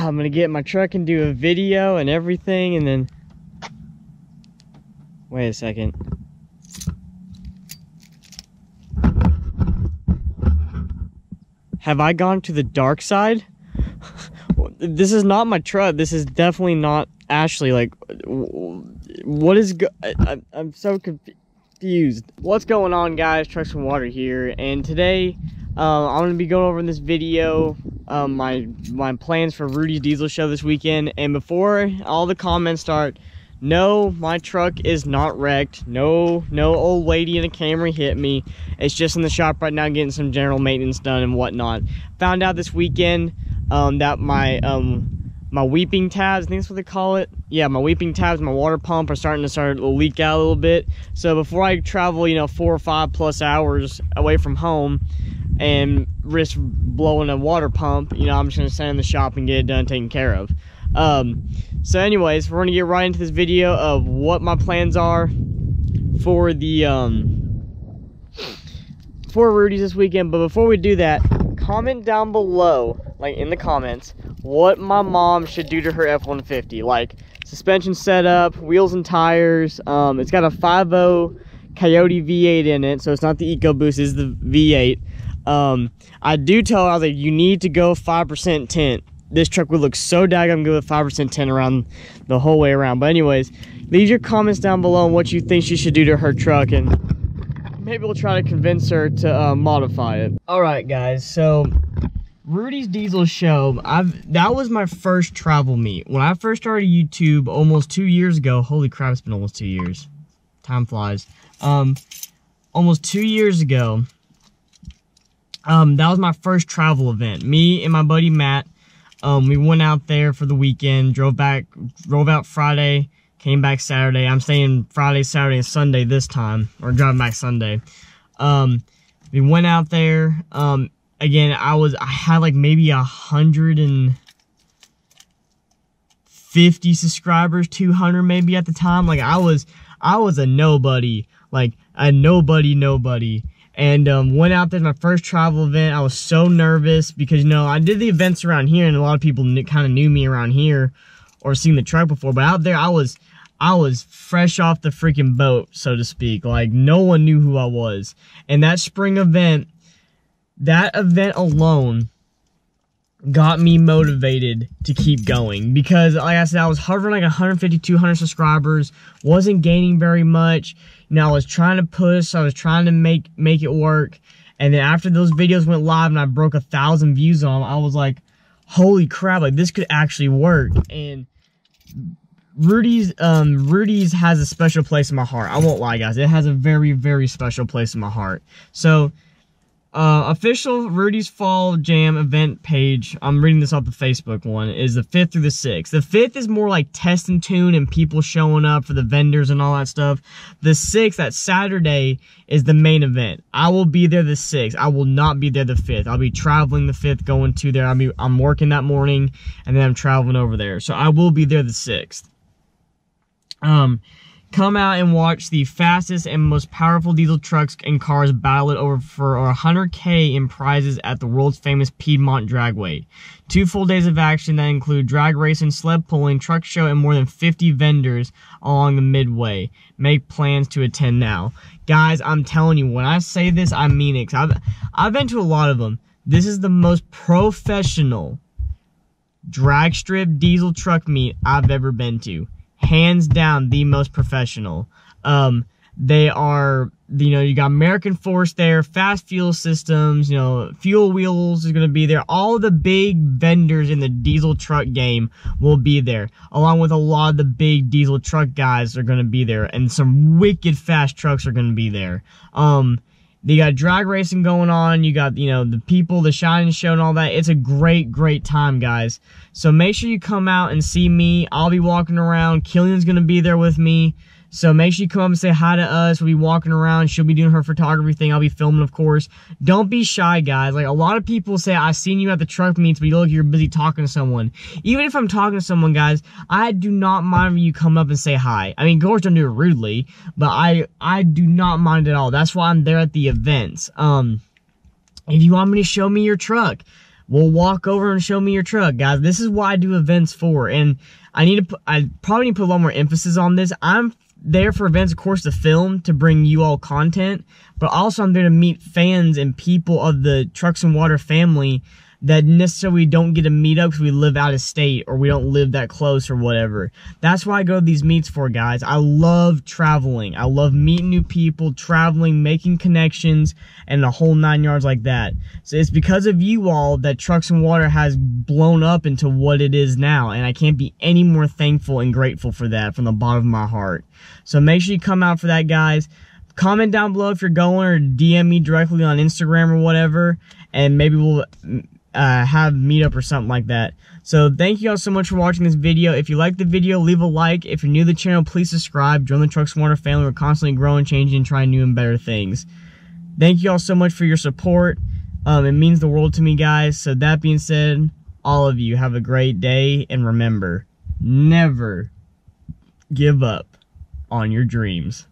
I'm gonna get in my truck and do a video and everything, and then wait a second. Have I gone to the dark side? This is not my truck. This is definitely not Ashley. Like, what is I'm so confused. What's going on, guys? Trucks and Water here, and today I'm gonna be going over in this video my plans for Rudy's Diesel Show this weekend. And before all the comments start, no, my truck is not wrecked. No old lady in a Camry hit me. It's just in the shop right now getting some general maintenance done and whatnot. Found out this weekend that my weeping tabs, I think that's what they call it. Yeah, my weeping tabs, my water pump are starting to leak out a little bit. So before I travel, 4 or 5 plus hours away from home and risk blowing a water pump, I'm just gonna stand in the shop and get it done, taken care of. So anyways, we're gonna get right into this video of what my plans are for the for Rudy's this weekend. But before we do that, comment down below, like in the comments, what my mom should do to her F-150, like suspension setup, wheels and tires. It's got a 5.0 Coyote V8 in it, so it's not the EcoBoost, it's the V8. I do tell her, I was like, you need to go 5% tint. This truck would look so daggone good with 5% tint around the whole way around. But anyways, leave your comments down below on what you think she should do to her truck, and maybe we'll try to convince her to modify it. All right, guys, so Rudy's Diesel Show, that was my first travel meet. When I first started YouTube almost 2 years ago, holy crap, it's been almost 2 years. Time flies. Almost 2 years ago, that was my first travel event. Me and my buddy Matt, we went out there for the weekend, drove out Friday, came back Saturday. I'm staying Friday, Saturday, and Sunday this time, or driving back Sunday. We went out there. Again, I had like maybe 150 subscribers, 200 maybe at the time. Like I was a nobody, like a nobody. And went out there, my first travel event. I was so nervous because, I did the events around here, and a lot of people kind of knew me around here or seen the truck before. But out there, I was fresh off the freaking boat, so to speak. Like, no one knew who I was. And that spring event, that event alone got me motivated to keep going. Because, like I said, I was hovering like 150, 200 subscribers. Wasn't gaining very much. I was trying to push, I was trying to make it work, and then after those videos went live and I broke 1,000 views on them, I was like, holy crap, like this could actually work. And Rudy's has a special place in my heart. I won't lie, guys, it has a very, very special place in my heart. So official Rudy's Fall Jam event page, I'm reading this off the Facebook one, is the 5th through the 6th. The 5th is more like test and tune and people showing up for the vendors and all that stuff. The 6th, that Saturday, is the main event. I will be there the 6th. I will not be there the 5th. I'll be traveling the 5th, going to there. I'm working that morning, and then I'm traveling over there. So I will be there the 6th. Come out and watch the fastest and most powerful diesel trucks and cars battle it over for $100K in prizes at the world's famous Piedmont Dragway. 2 full days of action that include drag racing, sled pulling, truck show, and more than 50 vendors along the midway. Make plans to attend now. Guys, I'm telling you, when I say this, I mean it. 'Cause I've been to a lot of them. This is the most professional drag strip diesel truck meet I've ever been to. Hands down, the most professional. They are, you got American Force there, fast fuel systems, Fuel Wheels is going to be there. All the big vendors in the diesel truck game will be there, along with a lot of the big diesel truck guys are going to be there, and some wicked fast trucks are going to be there. They got drag racing going on. You got, the people, the Shining Show and all that. It's a great, great time, guys. So make sure you come out and see me. I'll be walking around. Killian's going to be there with me. So make sure you come up and say hi to us. We'll be walking around. She'll be doing her photography thing. I'll be filming, of course. Don't be shy, guys. Like, a lot of people say, I've seen you at the truck meets, but you look like you're busy talking to someone. Even if I'm talking to someone, guys, I do not mind when you come up and say hi. I mean, of course, don't do it rudely, but I do not mind at all. That's why I'm there at the events. If you want me to show me your truck, well, walk over and show me your truck, guys. This is what I do events for, and I probably need to put a lot more emphasis on this. I'm there for events, of course, to film, to bring you all content, but also I'm there to meet fans and people of the Trucks and Water family that necessarily don't get to meet up because we live out of state or we don't live that close or whatever. That's why I go to these meets for, guys. I love traveling. I love meeting new people, traveling, making connections, and the whole 9 yards like that. So it's because of you all that Trucks and Water has blown up into what it is now, and I can't be any more thankful and grateful for that from the bottom of my heart. So make sure you come out for that, guys. Comment down below if you're going, or DM me directly on Instagram or whatever, and maybe we'll have meetup or something like that. So thank you all so much for watching this video. If you like the video, leave a like. If you're new to the channel, please subscribe. Join the Trucks and Water family. We're constantly growing, changing, and trying new and better things. Thank you all so much for your support. It means the world to me, guys. So that being said, all of you have a great day, and remember, never give up on your dreams.